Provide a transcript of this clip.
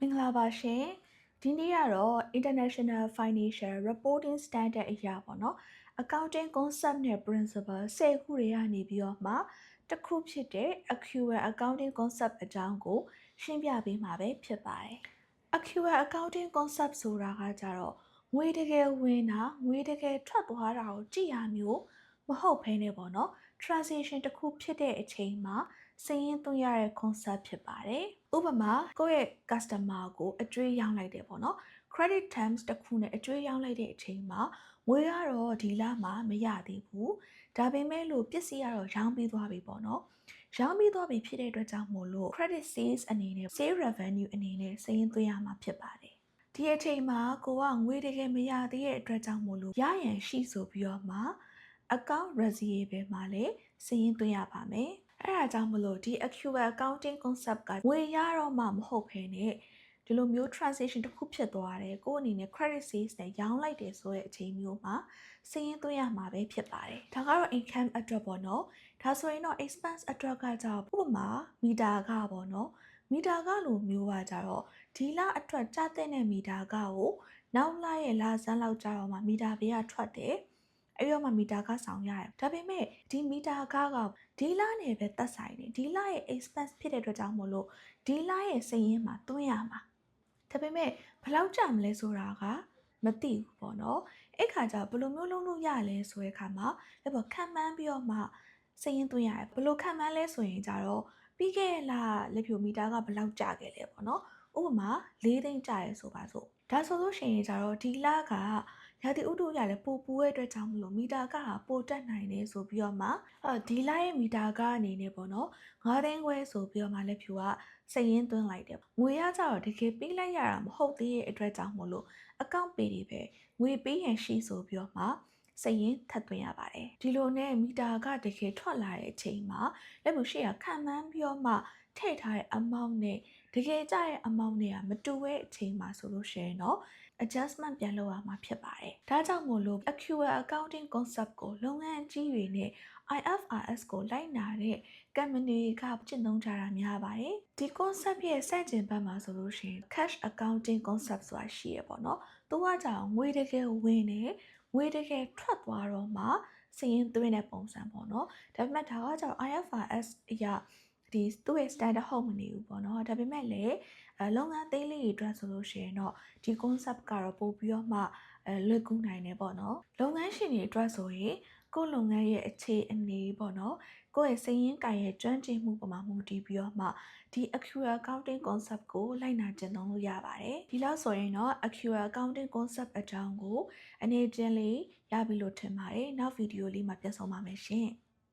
မင်္ဂလာပါရှင်ဒီနေ့ကတော့ International Financial Reporting Standard အရာပေါ့နော် Accounting Concept နဲ့ Principle 10ခုတွေကနေပြီးတော့မှတစ်ခုဖြစ်တဲ့ Accrual Accounting Concept အကြောင်းကိုရှင်းပြပေးမှာပဲဖြစ်ပါတယ် Accrual Accounting Concept ဆိုတာကကြတော့ငွေတကယ်ဝင်တာငွေတကယ်ထွက်သွားတာကိုကြည့်ရမျိုးမဟုတ်ဘဲနဲ့ပေါ့နော် transaction တစ်ခုဖြစ်တဲ့အချိန်မှာစာရင်းသွင်းရတဲ့ concept ဖြစ်ပါတယ်ဥပမာကိုယ့်ရဲ့ customer ကိုအကြွေးရောင်းလိုက်တယ်ပေါ့နော် credit terms တစ်ခုနဲ့အကြွေးရောင်းလိုက်တဲ့အချိန်မှာငွေကတော့ဒီလမှာမရသေးဘူးဒါပေမဲ့လို့ပစ္စည်းကတော့ရောင်းပြီးသွားပြီပေါ့နော်ရောင်းပြီးသွားပြီဖြစ်တဲ့အတွက်ကြောင့်မို့လို့ credit sales အနေနဲ့ sale revenue အနေနဲ့စာရင်းသွင်းရမှာဖြစ်ပါတယ်ဒီအချိန်မှာကိုကငွေတကယ်မရသေးတဲ့အတွက်ကြောင့်မို့လို့ရရန်ရှိဆိုပြီးတော့မှ account receivable မှာလည်းစာရင်းသွင်းရပါမယ်အဲ့ဒါကြောင့်မလို့ဒီ accrual accounting concept ကငွေရတော့မှမဟုတ်ဘဲနဲ့ဒီလိုမျိုး transaction တစ်ခုဖြစ်သွားတယ်ကိုယ့်အနေနဲ့ credit sales နဲ့ရောင်းလိုက်တယ်ဆိုတဲ့အချိန်မျိုးမှာစာရင်းသွင်းရမှာပဲဖြစ်ပါတယ်ဒါကတော့ income အတွက်ပေါ့နော်ဒါဆိုရင်တော့ expense အတွက်ကကြောင့်ဥပမာမီတာကပေါ့နော်မီတာကလိုမျိုးကကြတော့ဒီလအတွက်ကျတဲ့မီတာကကိုနောက်လရဲ့လဆန်းလောက်ကြာတော့မှမီတာဘေးကထွက်တယ်အဲ့တော့မှမီတာကဆောင်ရတယ်ဒါပေမဲ့ဒီမီတာကဒီလနဲ့ပဲသက်ဆိုင်နေဒီလရဲ့ expense ဖြစ်တဲ့အတွက်ကြောင့်မို့လို့ဒီလရဲ့စာရင်းမှာသွင်းရမှာဒါပေမဲ့ဘယ်လောက်ကြာမလဲဆိုတာကမသိဘူးပေါ့နော်အဲ့ခါကျဘယ်လိုမျိုးလုပ်လို့ရလဲဆိုတဲ့အခါမှာလည်းပေါ့ခံမှန်းပြီးတော့မှစာရင်းသွင်းရတယ်ဘယ်လိုခံမှန်းလဲဆိုရင်ကြတော့ပြီးခဲ့တဲ့လလက်ဖြူမီတာကဘယ်လောက်ကြာခဲ့လဲပေါ့နော်ဥပမာ၄သိန်းကြာရဲဆိုပါစို့ဒါဆိုလို့ရှိရင်ကြတော့ဒီလကရာသီဥတုရလည်းပိုပူတဲ့အတွက်ကြောင့်မလို့မီတာကပိုတက်နိုင်တယ်ဆိုပြီးတော့မှဒီလရဲ့မီတာကအနေနဲ့ပေါ့နော်9သိန်းခွဲဆိုပြီးတော့မှလက်ဖြူကစာရင်းသွင်းလိုက်တယ်ငွေရကြတော့တကယ်ပေးလိုက်ရတာမဟုတ်သေးတဲ့အတွက်ကြောင့်မလို့အကောင့်ပေးတွေပဲငွေပေးရင်ရှိဆိုပြီးတော့မှစာရင်းထပ်သွင်းရပါတယ်ဒီလိုနဲ့မီတာကတကယ်ထွက်လာတဲ့အချိန်မှာလက်ဖြူရှေ့ကခံမှန်းပြီးတော့မှထည့်ထားတဲ့ amount နဲ့တကယ်ကြတဲ့ amount တွေကမတူတဲ့အချိန်မှာဆိုလို့ရှိရင်တော့ adjustment ပြန်လုပ်ရမှာဖြစ်ပါတယ်။ဒါကြောင့်မို့လို့ accrual accounting concept ကိုလုပ်ငန်းကြီးတွေနဲ့ IFRS ကိုလိုက်နာတဲ့ company ကကျင့်သုံးကြတာများပါတယ်။ဒီ concept ရဲ့စတင်ဘက်မှာဆိုလို့ရှိရင် cash accounting concept ဆိုတာရှိရပေါ့နော်။သူကကြောင့်ငွေတကယ်ဝင်နေငွေတကယ်ထွက်သွားတော့မှစာရင်းသွင်းတဲ့ပုံစံပေါ့နော်။ဒါပေမဲ့ဒါကကြောင့် IFRS အရာဒီသူ့ရဲ့ standard ဟုတ်မနေဘူးပေါ့နော်ဒါပေမဲ့လည်းလုပ်ငန်းသေးလေးတွေအတွက်ဆိုလို့ရှိရင်တော့ဒီ concept ကတော့ပို့ပြီးတော့မှလွယ်ကူနိုင်တယ်ပေါ့နော်လုပ်ငန်းရှင်တွေအတွက်ဆိုရင်ကိုယ့်လုပ်ငန်းရဲ့အခြေအနေပေါ့နော်ကိုယ့်ရဲ့စိတ်ရင်းကိုင်ရဲ့ကျွမ်းကျင်မှုပေါ်မှာမူတည်ပြီးတော့မှဒီ accrual accounting concept ကိုလိုက်နာကျင့်သုံးလို့ရပါတယ်ဒီလောက်ဆိုရင်တော့ accrual accounting concept အကြောင်းကိုအနေချင်းလေးရပြီလို့ထင်ပါတယ်နောက်ဗီဒီယိုလေးမှာပြန်ဆောင်ပါမယ်ရှင်